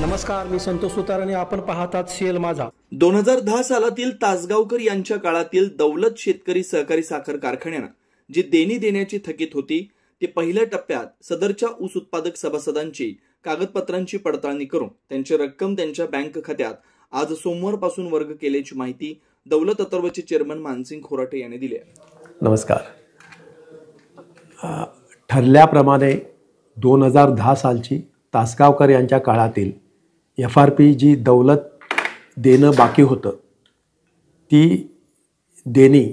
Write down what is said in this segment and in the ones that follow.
नमस्कार, मी संतोष सुतार आणि आपण पाहतात सीएल माझा. 2010 सालातील तासगावकर यांच्या काळातील दौलत शेतकरी सहकारी साखर कारखान्यानं जी देणी देण्याची थकीत होती ते पहिल्या टप्प्यात सदरच्या ऊस उत्पादक सभासदांची कागदपत्रांची पडताळणी करून त्यांची रक्कम त्यांच्या बँक खात्यात आज सोमवारपासून वर्ग केल्याची माहिती दौलत अथर्वचे चेअरमन मानसिंग खोराटे यांनी दिली आहे. नमस्कार. ठरल्याप्रमाणे 2010 सालची तासगावकर यांच्या काळातील FRP जी दौलत देणं बाकी होतं ती देणी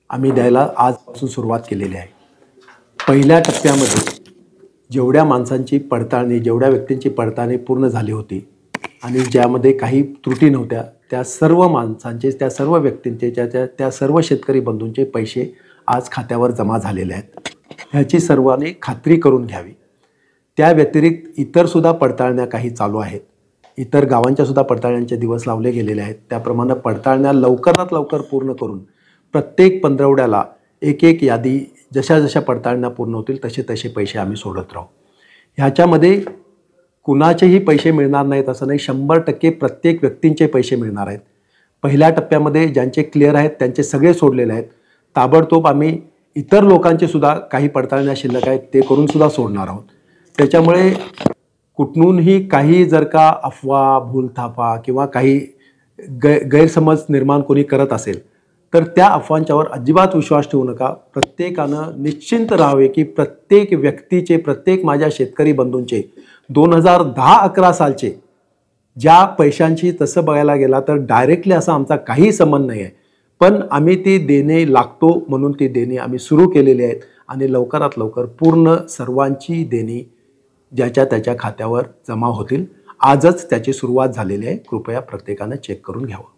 आम्ही द्यायला आजपासून सुरुवात केलेली आहे. पहिल्या टप्प्यामध्ये जेवढ्या माणसांची पडताळणी जेवढ्या व्यक्तींची पडताळणी पूर्ण झाली होती आणि ज्यामध्ये काही त्रुटी नव्हत्या त्या सर्व माणसांचे त्या सर्व व्यक्तींचे त्या सर्व शेतकरी बंधूंचे पैसे आज खात्यावर जमा झालेले आहेत. ह्याची सर्वांनी खात्री करून घ्यावी. त्या व्यतिरिक्त इतरसुद्धा पडताळण्या काही चालू आहेत. इतर गावांच्यासुद्धा पडताळण्यांचे दिवस लावले गेलेले आहेत. त्याप्रमाणे पडताळण्या लवकरात लवकर पूर्ण करून प्रत्येक पंधरवड्याला एक यादी जशा जशा पडताळण्या पूर्ण होतील तसे पैसे आम्ही सोडत राहू. ह्याच्यामध्ये कुणाचेही पैसे मिळणार नाहीत असं नाही. 100% प्रत्येक व्यक्तींचे पैसे मिळणार आहेत. पहिल्या टप्प्यामध्ये ज्यांचे क्लिअर आहेत त्यांचे सगळे सोडलेले आहेत. ताबडतोब आम्ही इतर लोकांचे सुद्धा काही पडताळण्या शिल्लक आहेत ते करून सुद्धा सोडणार आहोत. त्याच्यामुळे कुठूनही काही जर का अफवा भूलथापा किंवा काही गैरसमज निर्माण कोणी करत असेल तर त्या अफवांच्यावर अजिबात विश्वास ठेवू नका. प्रत्येकानं निश्चिंत राहावे की प्रत्येक व्यक्तीचे प्रत्येक माझ्या शेतकरी बंधूंचे 2010-11 सालचे ज्या पैशांची तसं बघायला गेला तर डायरेक्टली असा आमचा काही संबंध नाही आहे. पण आम्ही ती देणे लागतो म्हणून ती देणी आम्ही सुरू केलेली आहेत आणि लवकरात लवकर पूर्ण सर्वांची देणी ज्याच्या त्याच्या खात्यावर जमा होतील. आजच त्याची सुरुवात झालेली आहे. कृपया प्रत्येकानं चेक करून घ्यावं.